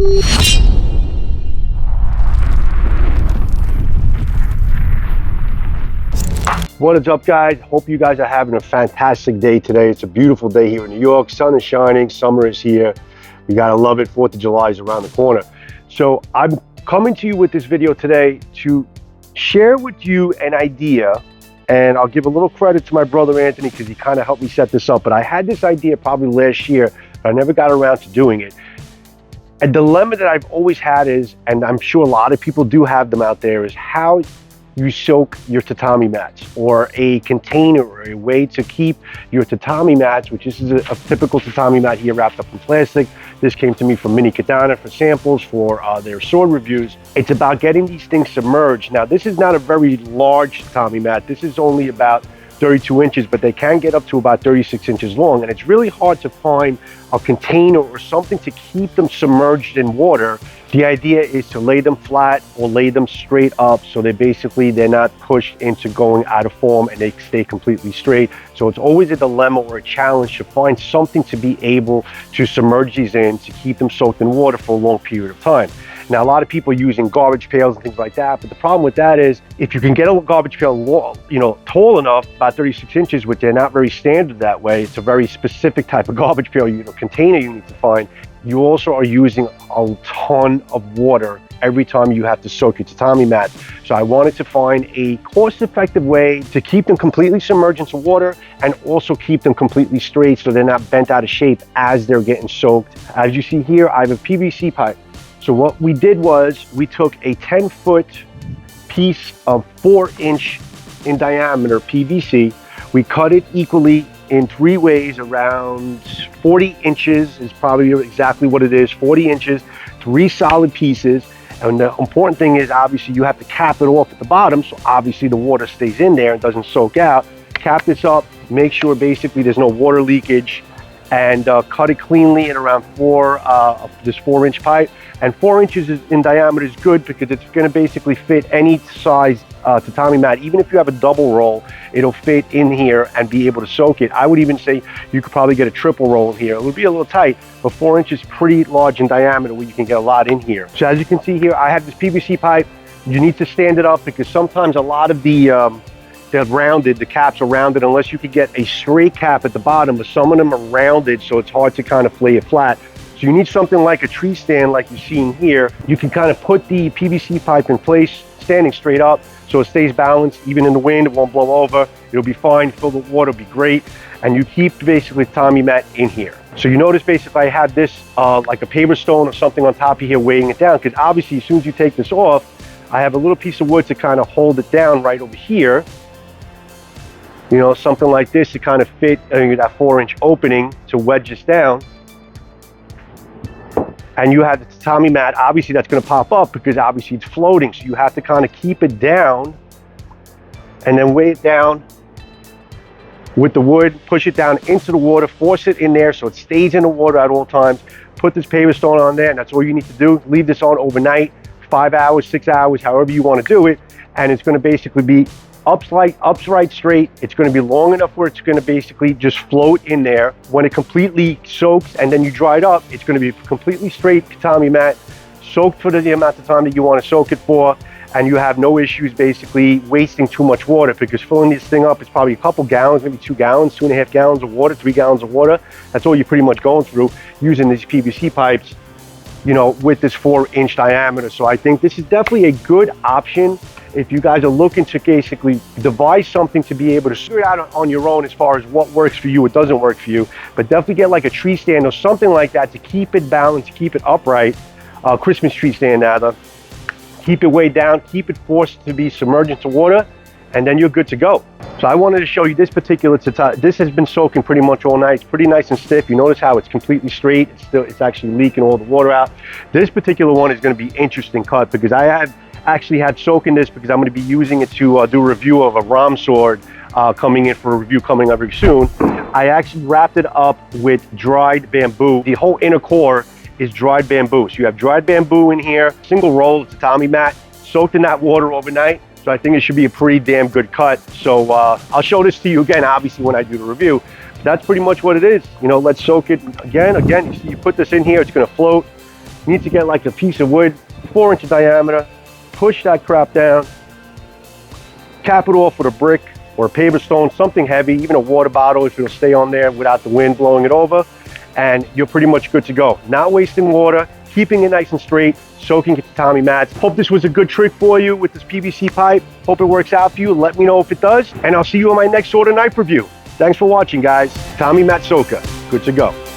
What is up, guys? Hope you guys are having a fantastic day today. It's a beautiful day here in New York. Sun is shining, summer is here. You gotta love it. 4th of July is around the corner. So I'm coming to you with this video today to share with you an idea, and I'll give a little credit to my brother Anthony because he kind of helped me set this up. But I had this idea probably last year, but I never got around to doing it. A dilemma that I've always had is, and I'm sure a lot of people do have them out there, is how you soak your tatami mats, or a container, or a way to keep your tatami mats, which this is a typical tatami mat here wrapped up in plastic. This came to me from Mini Katana for samples for their sword reviews. It's about getting these things submerged. Now, this is not a very large tatami mat. This is only about 32 inches, but they can get up to about 36 inches long. And it's really hard to find a container or something to keep them submerged in water. The idea is to lay them flat or lay them straight up, so they're not pushed into going out of form and they stay completely straight. So it's always a dilemma or a challenge to find something to be able to submerge these in to keep them soaked in water for a long period of time. Now, a lot of people are using garbage pails and things like that, but the problem with that is if you can get a garbage pail, tall enough, about 36 inches, which they're not very standard that way. It's a very specific type of garbage pail, container you need to find. You also are using a ton of water every time you have to soak your tatami mat. So I wanted to find a cost-effective way to keep them completely submerged into water and also keep them completely straight so they're not bent out of shape as they're getting soaked. As you see here, I have a PVC pipe. So what we did was we took a 10-foot piece of 4-inch in diameter PVC. We cut it equally in 3 ways, around 40 inches is probably exactly what it is, 40 inches, 3 solid pieces. And the important thing is, obviously, you have to cap it off at the bottom, so obviously the water stays in there and doesn't soak out. Cap this up, make sure basically there's no water leakage, and cut it cleanly at around this 4-inch pipe. And 4 inches in diameter is good because it's going to basically fit any size tatami mat. Even if you have a double roll, it'll fit in here and be able to soak it. I would even say you could probably get a triple roll in here. It would be a little tight, but 4 inches is pretty large in diameter where you can get a lot in here. So as you can see here, I have this PVC pipe. You need to stand it up because sometimes a lot of they're rounded, the caps are rounded, unless you could get a straight cap at the bottom, but some of them are rounded, so it's hard to kind of lay it flat. So you need something like a tree stand like you're seeing here. You can kind of put the PVC pipe in place, standing straight up, so it stays balanced. Even in the wind, it won't blow over. It'll be fine, filled with water, it'll be great. And you keep basically the tatami mat in here. So you notice basically I have this like a paper stone or something on top of here weighing it down, because obviously as soon as you take this off, I have a little piece of wood to kind of hold it down right over here. Something like this to kind of fit that 4-inch opening to wedge this down. And you have the tatami mat, obviously that's going to pop up because obviously it's floating. So you have to kind of keep it down and then weigh it down with the wood, push it down into the water, force it in there so it stays in the water at all times. Put this paper stone on there, and that's all you need to do. Leave this on overnight, 5 hours, 6 hours, however you want to do it. And it's going to basically be upright straight. It's going to be long enough where it's going to basically just float in there. When it completely soaks and then you dry it up, it's going to be a completely straight tatami mat, soaked for the amount of time that you want to soak it for, and you have no issues basically wasting too much water, because filling this thing up is probably a couple gallons, maybe 2 gallons, 2.5 gallons of water, 3 gallons of water. That's all you're pretty much going through using these PVC pipes, with this 4-inch diameter. So I think this is definitely a good option if you guys are looking to basically devise something to be able to figure it out on your own as far as what works for you, what doesn't work for you. But definitely get like a tree stand or something like that to keep it balanced, to keep it upright. Christmas tree stand rather. Keep it weighed down, keep it forced to be submerged into water, and then you're good to go. So I wanted to show you this particular tatami. This has been soaking pretty much all night. It's pretty nice and stiff. You notice how it's completely straight. It's actually leaking all the water out. This particular one is going to be interesting cut because I have actually had soaking this because I'm going to be using it to do a review of a Ram sword coming in for a review coming up very soon. I actually wrapped it up with dried bamboo. The whole inner core is dried bamboo. So you have dried bamboo in here, single roll tatami mat, soaked in that water overnight. So I think it should be a pretty damn good cut. So I'll show this to you again, obviously, when I do the review. But that's pretty much what it is. Let's soak it again. You see, you put this in here, it's going to float. You need to get like a piece of wood, 4-inch diameter, push that crap down, cap it off with a brick or a paper stone, something heavy, even a water bottle if it'll stay on there without the wind blowing it over, and you're pretty much good to go. Not wasting water, keeping it nice and straight, soaking your tatami mats. Hope this was a good trick for you with this PVC pipe. Hope it works out for you. Let me know if it does, and I'll see you on my next sword and knife review. Thanks for watching, guys. Tatami mat soaker, good to go.